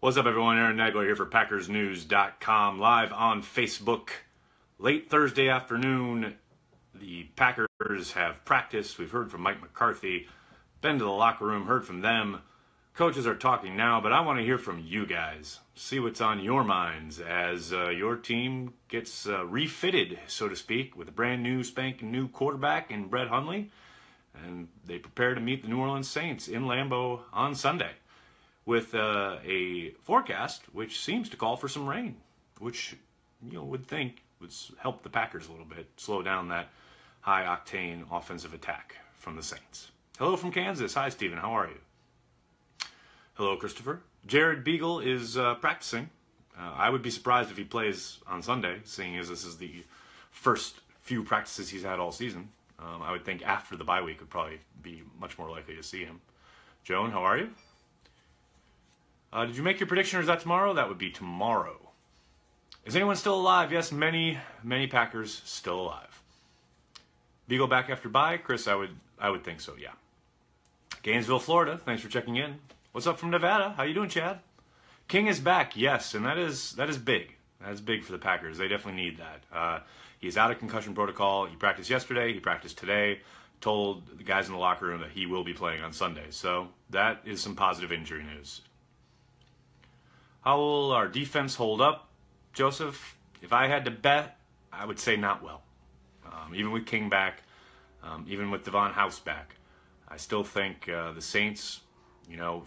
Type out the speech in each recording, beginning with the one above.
What's up, everyone? Aaron Nagler here for PackersNews.com, live on Facebook. Late Thursday afternoon, the Packers have practiced. We've heard from Mike McCarthy, been to the locker room, heard from them. Coaches are talking now, but I want to hear from you guys. See what's on your minds as your team gets refitted, so to speak, with a brand new, spanking new quarterback in Brett Hundley. And they prepare to meet the New Orleans Saints in Lambeau on Sunday, with a forecast which seems to call for some rain, which would think would help the Packers a little bit, slow down that high-octane offensive attack from the Saints. Hello from Kansas. Hi, Stephen. How are you? Hello, Christopher. Jared Beagle is practicing. I would be surprised if he plays on Sunday, seeing as this is the first few practices he's had all season. I would think after the bye week would probably be much more likely to see him. Joan, how are you? Did you make your prediction, or is that tomorrow? That would be tomorrow. Is anyone still alive? Yes, many Packers still alive. Beagle back after bye? Chris, I would think so, yeah. Gainesville, Florida, thanks for checking in. What's up from Nevada? How you doing, Chad? King is back, yes, and that is big. That is big for the Packers. They definitely need that. He's out of concussion protocol. He practiced yesterday. He practiced today. Told the guys in the locker room that he will be playing on Sunday. So that is some positive injury news. How will our defense hold up, Joseph? If I had to bet, I would say not well. Even with King back, even with Devon House back, I still think the Saints,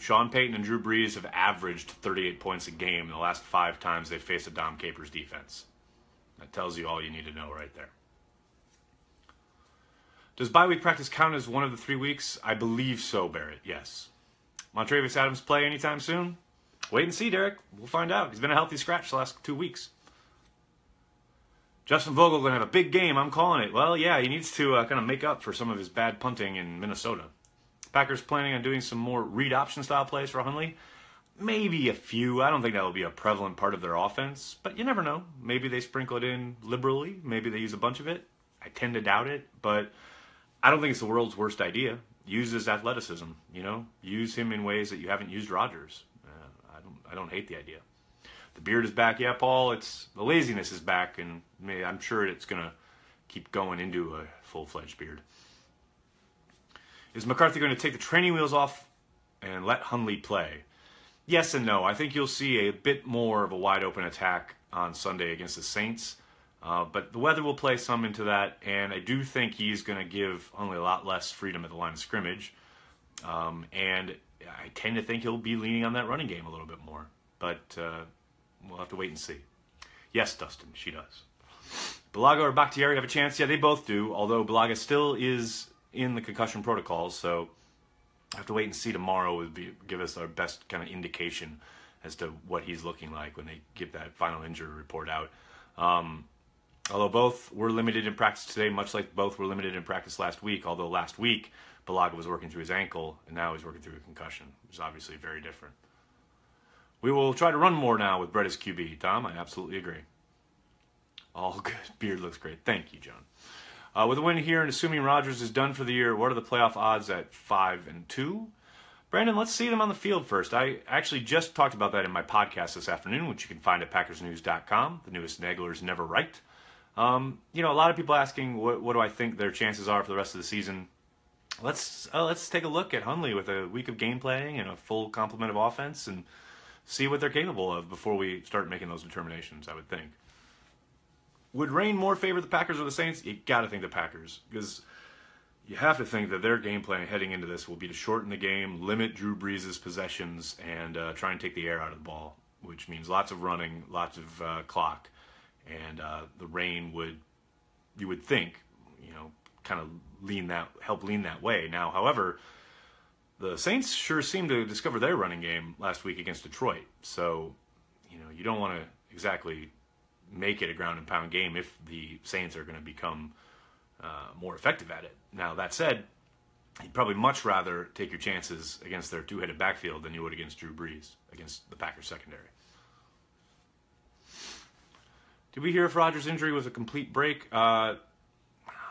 Sean Payton and Drew Brees have averaged 38 points a game in the last 5 times they faced a Dom Capers defense. That tells you all you need to know right there. Does bye week practice count as one of the 3 weeks? I believe so, Barrett, yes. Montravius Adams play anytime soon? Wait and see, Derek. We'll find out. He's been a healthy scratch the last 2 weeks. Justin Vogel going to have a big game. I'm calling it. Well, yeah, he needs to kind of make up for some of his bad punting in Minnesota. Packers planning on doing some more read option style plays for Hundley. Maybe a few. I don't think that will be a prevalent part of their offense, but you never know. Maybe they sprinkle it in liberally. Maybe they use a bunch of it. I tend to doubt it, but I don't think it's the world's worst idea. Use his athleticism, Use him in ways that you haven't used Rodgers. I don't hate the idea. The beard is back. Yeah, Paul, the laziness is back, and I'm sure it's going to keep going into a full-fledged beard. Is McCarthy going to take the training wheels off and let Hundley play? Yes and no. I think you'll see a bit more of a wide-open attack on Sunday against the Saints, but the weather will play some into that, and I do think he's going to give Hundley a lot less freedom at the line of scrimmage, and I tend to think he'll be leaning on that running game a little bit more, but we'll have to wait and see. Yes, Dustin, she does. Bulaga or Bakhtiari have a chance? Yeah, they both do, although Bulaga still is in the concussion protocols, so I have to wait and see tomorrow would give us our best kind of indication as to what he's looking like when they give that final injury report out. Although both were limited in practice today, much like both were limited in practice last week, although last week Bulaga was working through his ankle, and now he's working through a concussion, which is obviously very different. We will try to run more now with Brett as QB. Tom, I absolutely agree. All good. Beard looks great. Thank you, John. With a win here and assuming Rodgers is done for the year, what are the playoff odds at 5-2? Brandon, let's see them on the field first. I actually just talked about that in my podcast this afternoon, which you can find at PackersNews.com. The newest Nagler's Never Right. A lot of people asking what do I think their chances are for the rest of the season. Let's take a look at Hundley with a week of game planning and a full complement of offense and see what they're capable of before we start making those determinations, I would think. Would rain more favor the Packers or the Saints? You got to think the Packers, because you have to think that their game plan heading into this will be to shorten the game, limit Drew Brees' possessions, and try and take the air out of the ball, which means lots of running, lots of clock, and the rain you would think, kind of help lean that way. Now, however, the Saints sure seemed to discover their running game last week against Detroit. So, you don't want to exactly make it a ground and pound game if the Saints are going to become more effective at it. Now, that said, you'd probably much rather take your chances against their two-headed backfield than you would against Drew Brees, against the Packers secondary. Did we hear if Rodgers' injury was a complete break? I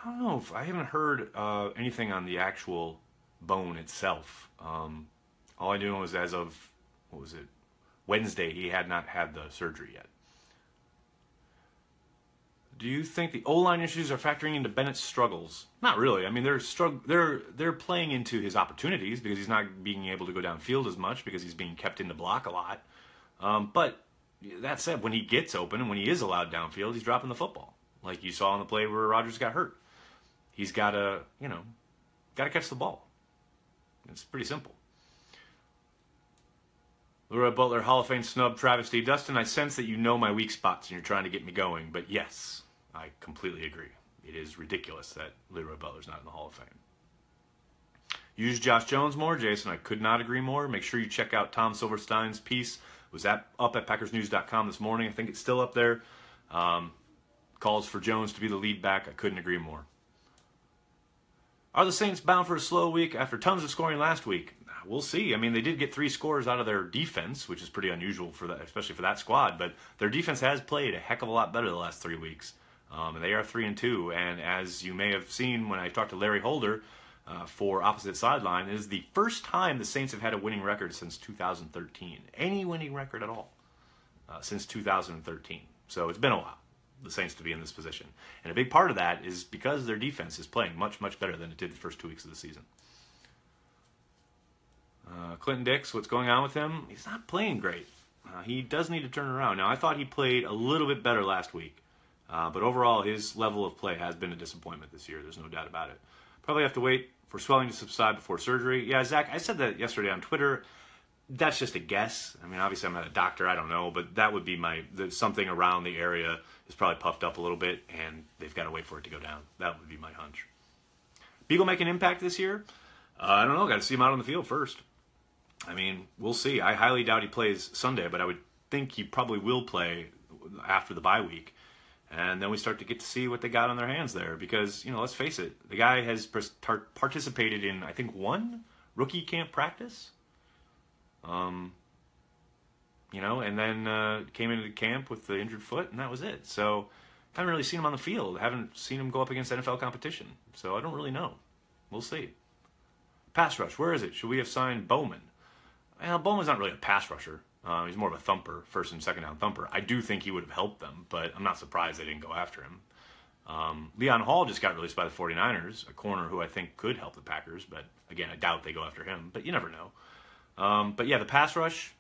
don't know. I haven't heard anything on the actual bone itself. All I know is as of, Wednesday he had not had the surgery yet. Do you think the O-line issues are factoring into Bennett's struggles? Not really. I mean, they're playing into his opportunities because he's not being able to go downfield as much because he's being kept in the block a lot. But that said, when he gets open and when he is allowed downfield, he's dropping the football. Like you saw on the play where Rodgers got hurt. He's got to, catch the ball. It's pretty simple. Leroy Butler, Hall of Fame snub travesty. Dustin, I sense that you know my weak spots and you're trying to get me going, but yes, I completely agree. It is ridiculous that Leroy Butler's not in the Hall of Fame. Use Josh Jones more, Jason. I could not agree more. Make sure you check out Tom Silverstein's piece. It was up at PackersNews.com this morning. I think it's still up there. Calls for Jones to be the lead back. I couldn't agree more. Are the Saints bound for a slow week after tons of scoring last week? We'll see. I mean, they did get 3 scores out of their defense, which is pretty unusual for that, especially for that squad. But their defense has played a heck of a lot better the last 3 weeks, and they are 3-2. And as you may have seen when I talked to Larry Holder for Opposite Sideline, it is the first time the Saints have had a winning record since 2013. Any winning record at all since 2013. So it's been a while, the Saints to be in this position. And a big part of that is because their defense is playing much, much better than it did the first 2 weeks of the season. Clinton Dix, what's going on with him? He's not playing great. He does need to turn around. Now, I thought he played a little bit better last week. But overall, his level of play has been a disappointment this year. There's no doubt about it. Probably have to wait for swelling to subside before surgery. Yeah, Zach, I said that yesterday on Twitter. That's just a guess. I mean, obviously, I'm not a doctor. I don't know. But that would be something around the area is probably puffed up a little bit, and they've got to wait for it to go down. That would be my hunch. Beagle make an impact this year? I don't know. Got to see him out on the field first. I mean, we'll see. I highly doubt he plays Sunday, but I would think he probably will play after the bye week. And then we start to get to see what they got on their hands there. Because, let's face it, the guy has participated in, I think, 1 rookie camp practice. And then came into camp with the injured foot, and that was it. So, haven't really seen him on the field. Haven't seen him go up against NFL competition. So, I don't really know. We'll see. Pass rush, where is it? Should we have signed Bowman? Well, Bowman's not really a pass rusher. He's more of a thumper, first and second down thumper. I do think he would have helped them, but I'm not surprised they didn't go after him. Leon Hall just got released by the 49ers, a corner who I think could help the Packers, but again, I doubt they go after him, but you never know. But yeah, the pass rush,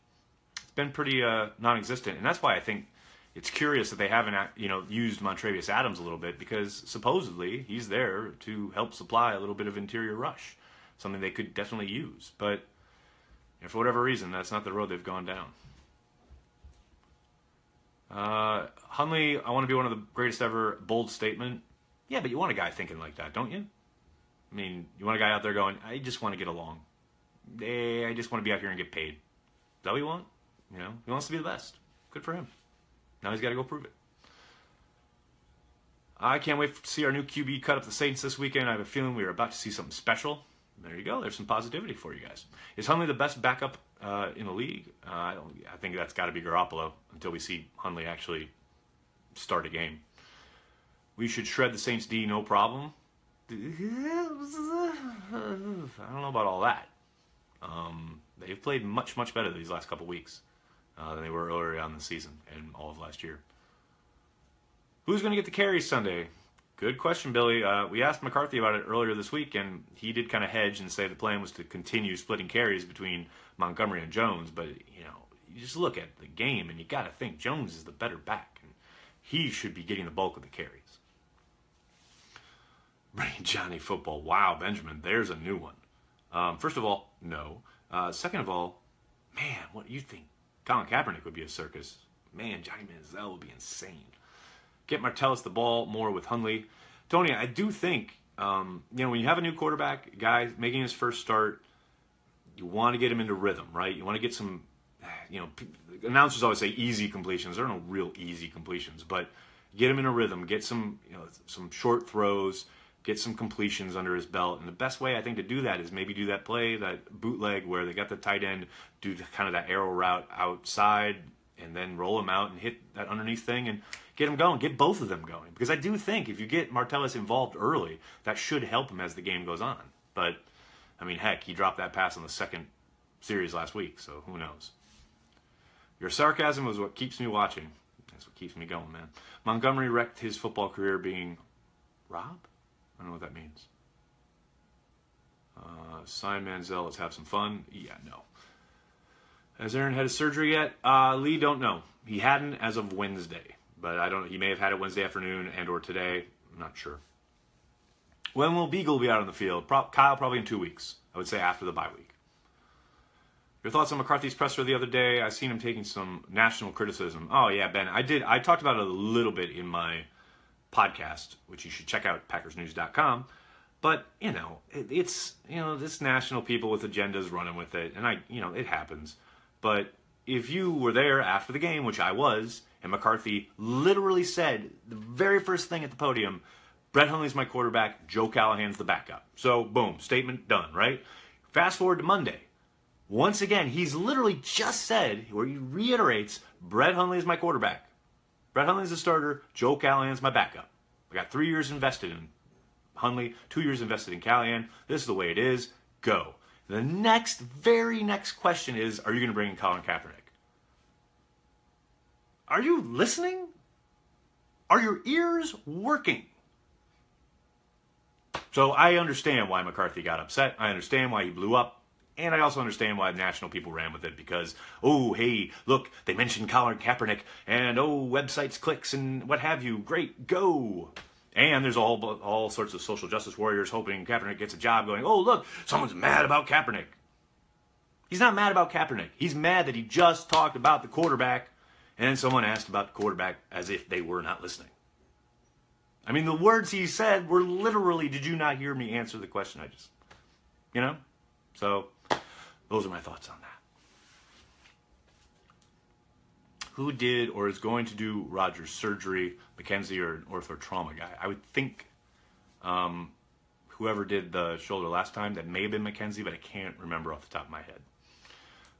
it's been pretty non-existent, and that's why I think it's curious that they haven't used Montravius Adams a little bit, because supposedly he's there to help supply a little bit of interior rush, something they could definitely use, but for whatever reason, that's not the road they've gone down. Hundley, I want to be one of the greatest ever, bold statement. Yeah, but you want a guy thinking like that, don't you? I mean, you want a guy out there going, I just want to get along. I just want to be out here and get paid. Is that what you want? He wants to be the best. Good for him. Now he's got to go prove it. I can't wait to see our new QB cut up the Saints this weekend. I have a feeling we are about to see something special. There you go. There's some positivity for you guys. Is Hundley the best backup in the league? I think that's got to be Garoppolo until we see Hundley actually start a game. We should shred the Saints D, no problem. I don't know about all that. They've played much, much better these last couple weeks than they were earlier on in the season and all of last year. Who's going to get the carries Sunday? Good question, Billy. We asked McCarthy about it earlier this week, and he did kind of hedge and say the plan was to continue splitting carries between Montgomery and Jones. But, you just look at the game, and you got to think Jones is the better back, and he should be getting the bulk of the carries. Bring Johnny football. Wow, Benjamin, there's a new one. First of all, no. Second of all, man, what do you think? Colin Kaepernick would be a circus. Man, Johnny Manziel would be insane. Get Martellus the ball more with Hundley. Tony, I do think, when you have a new quarterback, guy making his first start, you want to get him into rhythm, right? You want to get some, announcers always say easy completions. There are no real easy completions, but get him in a rhythm, get some, some short throws, get some completions under his belt. And the best way, I think, to do that is maybe do that play, that bootleg where they got the tight end, do kind of that arrow route outside, and then roll him out and hit that underneath thing and get him going. Get both of them going. Because I do think if you get Martellus involved early, that should help him as the game goes on. But, I mean, heck, he dropped that pass on the second series last week, so who knows. Your sarcasm was what keeps me watching. That's what keeps me going, man. Montgomery wrecked his football career being Rob? I don't know what that means. Sign Manziel, let's have some fun. Yeah, no. Has Aaron had his surgery yet? Lee, don't know. He hadn't as of Wednesday, but I don't. He may have had it Wednesday afternoon and or today. I'm not sure. When will Beagle be out on the field? Kyle, probably in 2 weeks. I would say after the bye week. Your thoughts on McCarthy's presser the other day? I seen him taking some national criticism. Oh yeah, Ben, I did. I talked about it a little bit in my podcast, which you should check out at PackersNews.com. But it's this national people with agendas running with it, and it happens. But if you were there after the game, which I was, and McCarthy literally said the very first thing at the podium, Brett Hundley's my quarterback, Joe Callahan's the backup. So boom, statement done, right? Fast forward to Monday. Once again, he's literally just said, where he reiterates, Brett Hundley is my quarterback. Brett Hundley's the starter, Joe Callahan's my backup. I got 3 years invested in Hundley, 2 years invested in Callahan. This is the way it is. Go. The very next question is, are you going to bring in Colin Kaepernick? Are you listening? Are your ears working? So I understand why McCarthy got upset. I understand why he blew up. And I also understand why the national people ran with it because, oh, hey, look, they mentioned Colin Kaepernick and, oh, websites, clicks, and what have you. Great, go. And there's all sorts of social justice warriors hoping Kaepernick gets a job going, oh, look, someone's mad about Kaepernick. He's not mad about Kaepernick. He's mad that he just talked about the quarterback and then someone asked about the quarterback as if they were not listening. I mean, the words he said were literally, did you not hear me answer the question I just, So, those are my thoughts on that. Who did or is going to do Rodgers' surgery, McKenzie or an ortho trauma guy? I would think whoever did the shoulder last time, that may have been McKenzie, but I can't remember off the top of my head.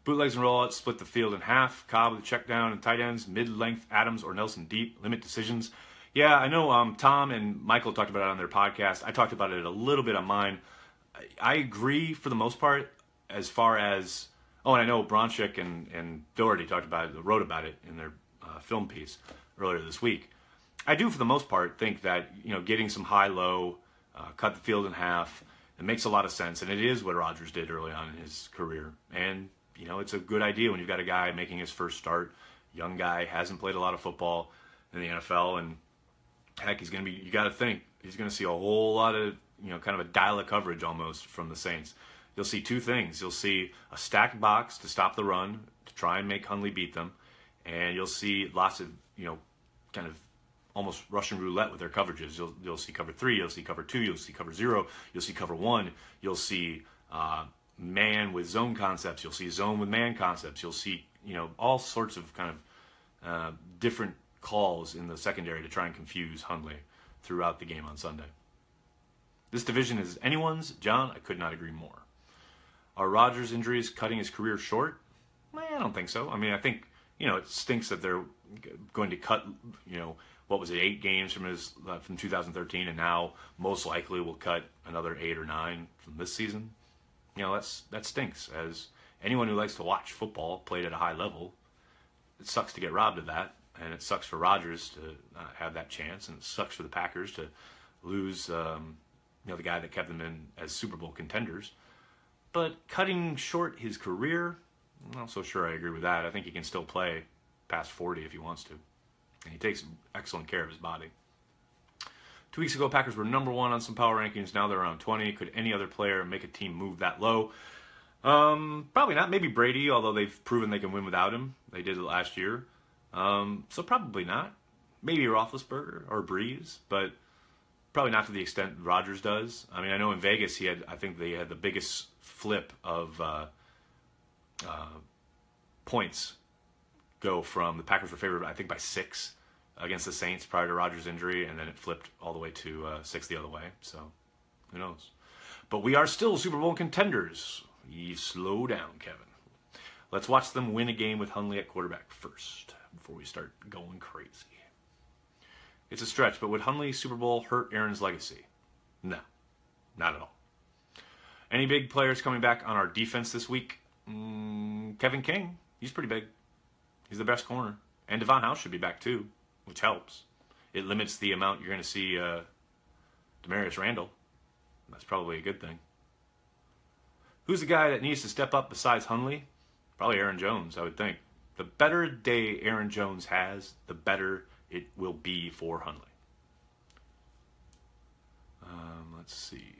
Bootlegs and rollouts split the field in half. Cobb with check down and tight ends, mid-length Adams or Nelson deep, limit decisions. Yeah, I know Tom and Michael talked about it on their podcast. I talked about it a little bit on mine. I agree for the most part as far as, and I know Bronchick and Doherty wrote about it in their film piece earlier this week. I do for the most part think that, getting some high-low, cut the field in half, it makes a lot of sense. And it is what Rodgers did early on in his career. And, it's a good idea when you've got a guy making his first start, young guy, hasn't played a lot of football in the NFL, and heck, you got to think, he's going to see a whole lot of, kind of a dial of coverage almost from the Saints. You'll see two things. You'll see a stacked box to stop the run, to try and make Hundley beat them, and you'll see lots of, kind of almost Russian roulette with their coverages. You'll see cover 3, you'll see cover 2, you'll see cover 0, you'll see cover 1, you'll see man with zone concepts, you'll see zone with man concepts, you'll see, all sorts of kind of different calls in the secondary to try and confuse Hundley throughout the game on Sunday. This division is anyone's. John, I could not agree more. Are Rodgers' injuries cutting his career short? I don't think so. I mean, I think, it stinks that they're going to cut, what was it, 8 games from 2013, and now most likely will cut another 8 or 9 from this season. That stinks. As anyone who likes to watch football played at a high level, it sucks to get robbed of that, and it sucks for Rodgers to not have that chance, and it sucks for the Packers to lose, the guy that kept them in as Super Bowl contenders. But cutting short his career, I'm not so sure I agree with that. I think he can still play past 40 if he wants to. And he takes excellent care of his body. 2 weeks ago, Packers were number 1 on some power rankings. Now they're around 20. Could any other player make a team move that low? Probably not. Maybe Brady, although they've proven they can win without him. They did it last year. So probably not. Maybe Roethlisberger or Breeze, but probably not to the extent Rodgers does. I mean, I know in Vegas I think they had the biggest flip of points go from the Packers were favored, I think, by 6 against the Saints prior to Rodgers' injury, and then it flipped all the way to 6 the other way. So, who knows? But we are still Super Bowl contenders. You slow down, Kevin. Let's watch them win a game with Hundley at quarterback first before we start going crazy. It's a stretch, but would Hundley's Super Bowl hurt Aaron's legacy? No, not at all. Any big players coming back on our defense this week? Kevin King, he's pretty big. He's the best corner. And Devon House should be back too, which helps. It limits the amount you're going to see Demarius Randall. That's probably a good thing. Who's the guy that needs to step up besides Hundley? Probably Aaron Jones, I would think. The better day Aaron Jones has, the better it will be for Hundley. Let's see.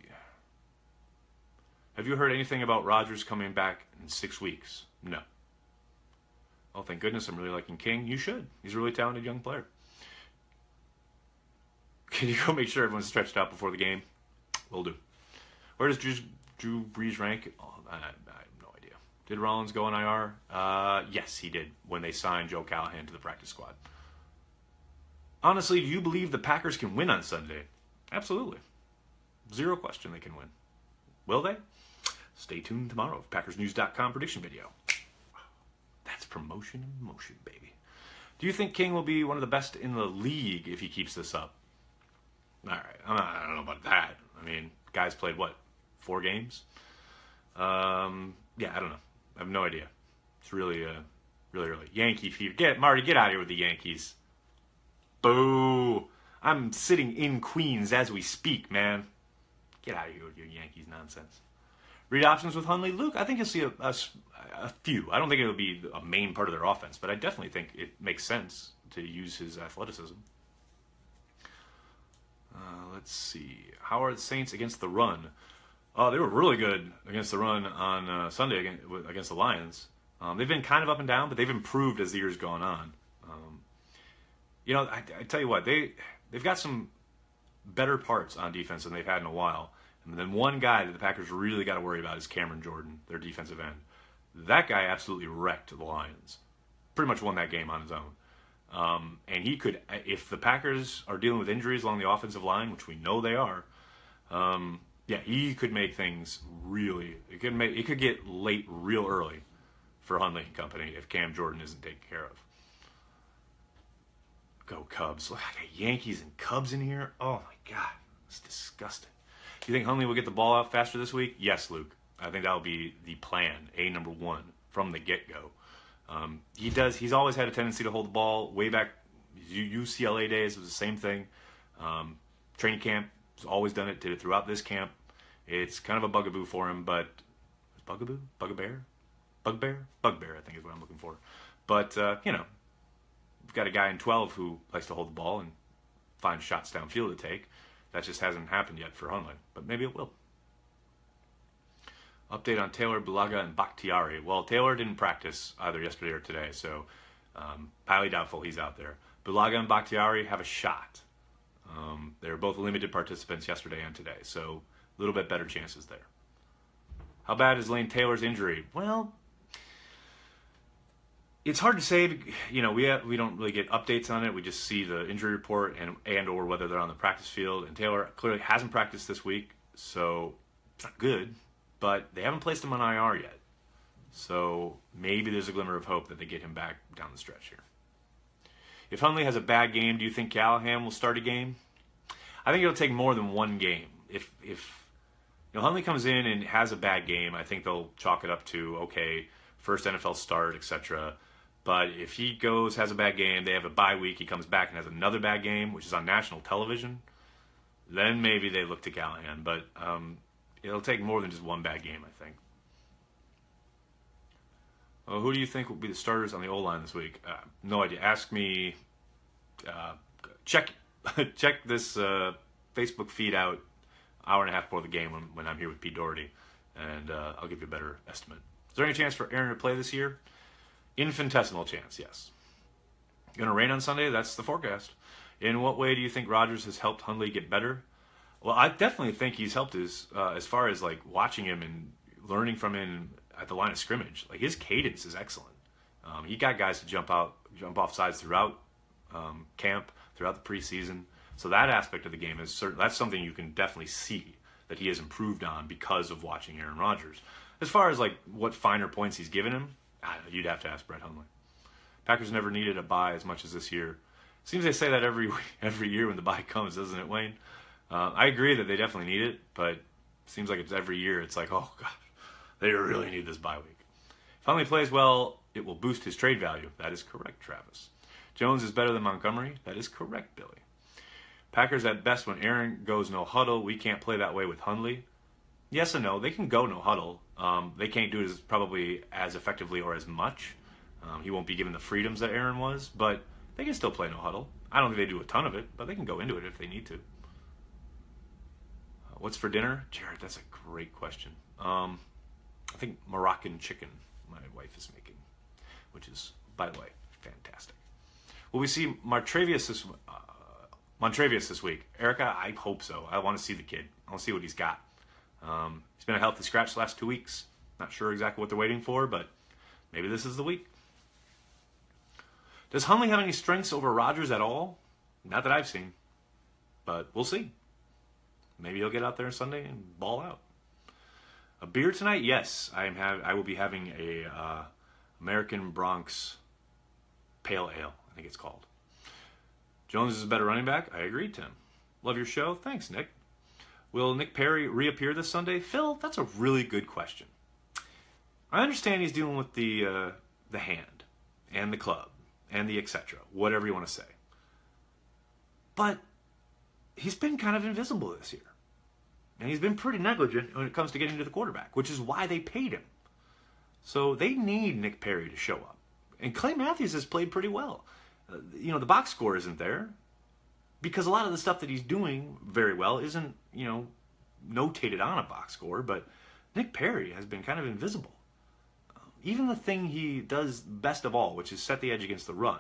Have you heard anything about Rodgers coming back in 6 weeks? No. Oh, thank goodness, I'm really liking King. You should. He's a really talented young player. Can you go make sure everyone's stretched out before the game? Will do. Where does Drew Brees rank? Oh, I have no idea. Did Rollins go on IR? Yes, he did when they signed Joe Callahan to the practice squad. Honestly, do you believe the Packers can win on Sunday? Absolutely. Zero question they can win. Will they? Stay tuned tomorrow for PackersNews.com prediction video. That's promotion in motion, baby. Do you think King will be one of the best in the league if he keeps this up? All right. I don't know about that. I mean, guy's played, what, 4 games? Yeah, I don't know. I have no idea. It's really early. Yankee fever. Marty, get out of here with the Yankees. Boo. I'm sitting in Queens as we speak, man. Get out of here with your Yankees nonsense. Read options with Hundley. Luke, I think you'll see a few. I don't think it'll be a main part of their offense, but I definitely think it makes sense to use his athleticism. Let's see. How are the Saints against the run? They were really good against the run on Sunday against the Lions. They've been kind of up and down, but they've improved as the year's gone on. I tell you what, they've got some better parts on defense than they've had in a while. And then one guy that the Packers really got to worry about is Cameron Jordan, their defensive end. That guy absolutely wrecked the Lions. Pretty much won that game on his own. And he could, if the Packers are dealing with injuries along the offensive line, which we know they are, he could make things really. It could get late real early for Hundley and company if Cam Jordan isn't taken care of. Go Cubs! Look, I got Yankees and Cubs in here. Oh my God, it's disgusting. Do you think Hundley will get the ball out faster this week? Yes, Luke. I think that'll be the plan, number one, from the get-go. He's always had a tendency to hold the ball. Way back UCLA days, it was the same thing. Training camp, he's always done it. Did it throughout this camp. It's kind of a bugaboo for him, but bugaboo, bugbear, I think is what I'm looking for. But we've got a guy in 12 who likes to hold the ball and find shots downfield to take. That just hasn't happened yet for Hundley, but maybe it will. Update on Taylor, Bulaga, and Bakhtiari. Well, Taylor didn't practice either yesterday or today, so highly doubtful he's out there. Bulaga and Bakhtiari have a shot. They were both limited participants yesterday and today, so a little bit better chances there. How bad is Lane Taylor's injury? Well, it's hard to say. We don't really get updates on it. We just see the injury report and or whether they're on the practice field. And Taylor clearly hasn't practiced this week, so it's not good. But they haven't placed him on IR yet. So maybe there's a glimmer of hope that they get him back down the stretch here. If Hundley has a bad game, do you think Callahan will start a game? I think it'll take more than one game. If Hundley comes in and has a bad game, I think they'll chalk it up to, okay, first NFL start, etc. But if he has a bad game, they have a bye week, he comes back and has another bad game, which is on national television, then maybe they look to Callahan. But it'll take more than just one bad game, I think. Who do you think will be the starters on the O-line this week? No idea. Ask me. Check this Facebook feed out hour and a half before the game when I'm here with Pete Doherty, and I'll give you a better estimate. Is there any chance for Aaron to play this year? Infinitesimal chance, yes. Going to rain on Sunday? That's the forecast. In what way do you think Rodgers has helped Hundley get better? Well, I definitely think he's helped as far as like watching him and learning from him at the line of scrimmage. Like his cadence is excellent. He got guys to jump off sides throughout camp, throughout the preseason. So that aspect of the game is that's something you can definitely see that he has improved on because of watching Aaron Rodgers. As far as like what finer points he's given him, you'd have to ask Brett Hundley. Packers never needed a bye as much as this year. Seems they say that every year when the bye comes, doesn't it, Wayne? I agree that they definitely need it, but it seems like it's every year. It's like, oh, God, they really need this bye week. If Hundley plays well, It will boost his trade value. That is correct, Travis. Jones is better than Montgomery. That is correct, Billy. Packers at best when Aaron goes no huddle. We can't play that way with Hundley. Yes and no. They can go no huddle. They can't do it probably as effectively or as much. He won't be given the freedoms that Aaron was, but they can still play no huddle. I don't think they do a ton of it, but they can go into it if they need to. What's for dinner? Jared, that's a great question. I think Moroccan chicken my wife is making, which is, by the way, fantastic. Will we see Montrevious this week? Erica, I hope so. I want to see the kid. I want to see what he's got. He's been a healthy scratch the last 2 weeks. Not sure exactly what they're waiting for, but maybe this is the week. Does Hundley have any strengths over Rodgers at all? Not that I've seen, but we'll see. Maybe he'll get out there Sunday and ball out. A beer tonight? Yes, I will be having a American Bronx Pale Ale, I think it's called. Jones is a better running back? I agree, Tim. Love your show. Thanks, Nick. Will Nick Perry reappear this Sunday? Phil, that's a really good question. I understand he's dealing with the hand and the club and the etc., whatever you want to say. But he's been kind of invisible this year. And he's been pretty negligent when it comes to getting to the quarterback, which is why they paid him. So they need Nick Perry to show up. And Clay Matthews has played pretty well. The box score isn't there because a lot of the stuff that he's doing very well isn't, notated on a box score, but Nick Perry has been kind of invisible. Even the thing he does best of all, which is set the edge against the run,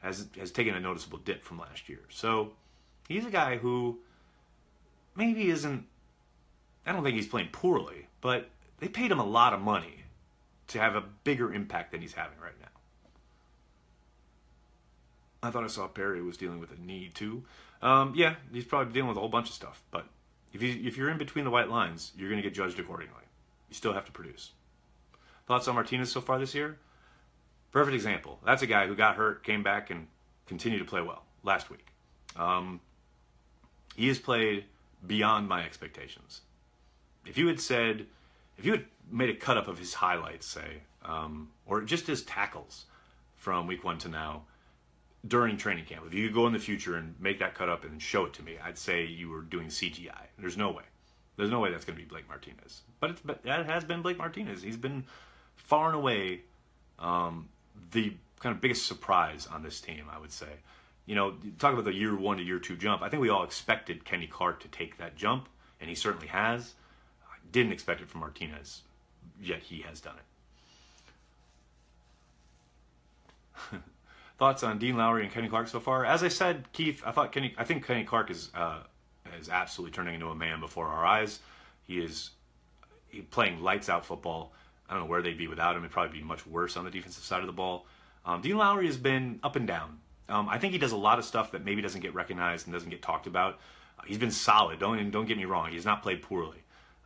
has taken a noticeable dip from last year. So he's a guy who maybe isn't, I don't think he's playing poorly, but they paid him a lot of money to have a bigger impact than he's having right now. I thought I saw Perry was dealing with a knee too. Yeah, he's probably dealing with a whole bunch of stuff. But if you're in between the white lines, you're going to get judged accordingly. You still have to produce. Thoughts on Martinez so far this year? Perfect example. That's a guy who got hurt, came back, and continued to play well last week. He has played beyond my expectations. If you had made a cut up of his highlights, say, or just his tackles from week 1 to now, during training camp, if you could go in the future and make that cut up and show it to me, I'd say you were doing CGI. There's no way. There's no way that's going to be Blake Martinez. But that has been Blake Martinez. He's been far and away the kind of biggest surprise on this team, I would say. Talk about the year 1 to year 2 jump. I think we all expected Kenny Clark to take that jump, and he certainly has. I didn't expect it from Martinez, yet he has done it. Thoughts on Dean Lowry and Kenny Clark so far? As I said, Keith, I think Kenny Clark is absolutely turning into a man before our eyes. He's playing lights out football. I don't know where they'd be without him. It'd probably be much worse on the defensive side of the ball. Dean Lowry has been up and down. I think he does a lot of stuff that maybe doesn't get recognized and doesn't get talked about. He's been solid. Don't get me wrong. He's not played poorly.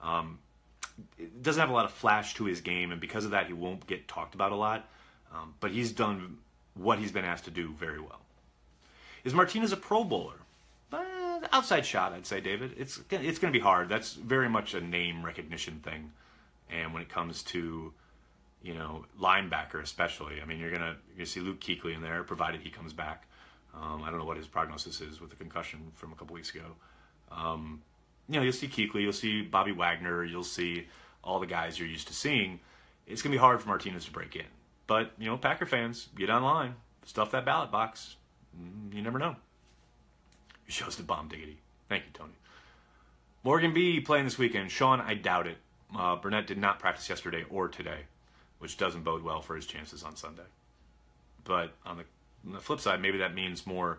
Doesn't have a lot of flash to his game, and because of that, he won't get talked about a lot. But he's done what he's been asked to do very well. Is Martinez a Pro Bowler? Outside shot, I'd say, David. It's going to be hard. That's very much a name recognition thing. And when it comes to, linebacker especially, I mean, you're gonna see Luke Kuechly in there, provided he comes back. I don't know what his prognosis is with the concussion from a couple weeks ago. You'll see Kuechly, you'll see Bobby Wagner, you'll see all the guys you're used to seeing. It's going to be hard for Martinez to break in. But, Packer fans, get online, stuff that ballot box. You never know. Your show's the bomb diggity. Thank you, Tony. Morgan B. playing this weekend. Sean, I doubt it. Burnett did not practice yesterday or today, which doesn't bode well for his chances on Sunday. But on the flip side, maybe that means more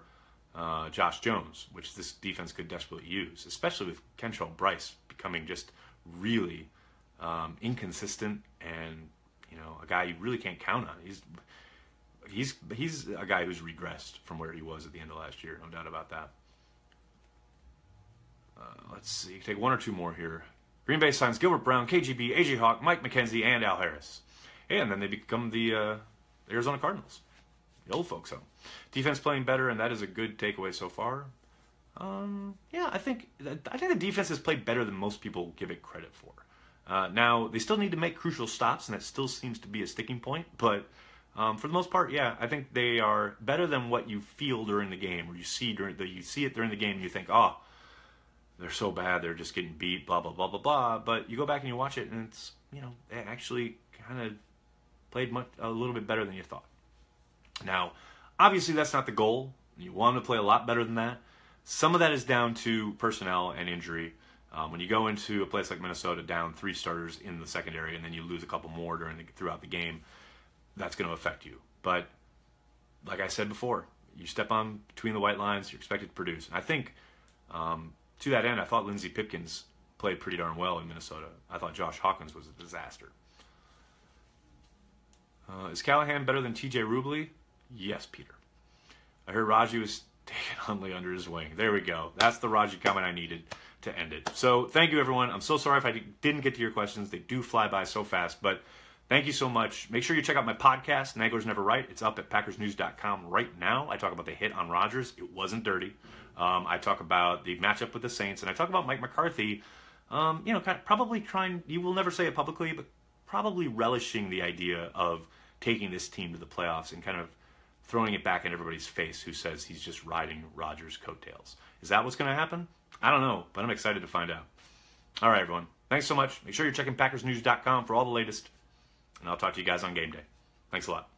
Josh Jones, which this defense could desperately use, especially with Kentrell Bryce becoming just really inconsistent and a guy you really can't count on. He's a guy who's regressed from where he was at the end of last year, no doubt about that. Let's see, take one or two more here. Green Bay signs Gilbert Brown, KGB, AJ Hawk, Mike McKenzie, and Al Harris. And then they become the Arizona Cardinals, the old folks home. Defense playing better, and that is a good takeaway so far. I think the defense has played better than most people give it credit for. Now, they still need to make crucial stops, and that still seems to be a sticking point, but For the most part, yeah, I think they are better than what you feel during the game, or you see it during the game, and you think, oh, they're so bad, they're just getting beat, blah blah blah blah blah. But you go back and you watch it, and it's they actually kind of played a little bit better than you thought. Now, obviously, that's not the goal. You want to play a lot better than that. Some of that is down to personnel and injury. When you go into a place like Minnesota down 3 starters in the secondary, and then you lose a couple more throughout the game, that's going to affect you. But like I said before, you step on between the white lines, you're expected to produce. And I think to that end, I thought Lindsey Pipkins played pretty darn well in Minnesota. I thought Josh Hawkins was a disaster. Is Callahan better than TJ Rubley? Yes, Peter. I heard Raji was taking Hundley under his wing. There we go. That's the Raji comment I needed to end it. So thank you, everyone. I'm so sorry if I didn't get to your questions. They do fly by so fast, but thank you so much. Make sure you check out my podcast, Nagler's Never Right. It's up at PackersNews.com right now. I talk about the hit on Rodgers. It wasn't dirty. I talk about the matchup with the Saints, and I talk about Mike McCarthy, kind of probably trying, you will never say it publicly, but probably relishing the idea of taking this team to the playoffs and kind of throwing it back in everybody's face who says he's just riding Rodgers' coattails. Is that what's going to happen? I don't know, but I'm excited to find out. All right, everyone. Thanks so much. Make sure you're checking PackersNews.com for all the latest, and I'll talk to you guys on game day. Thanks a lot.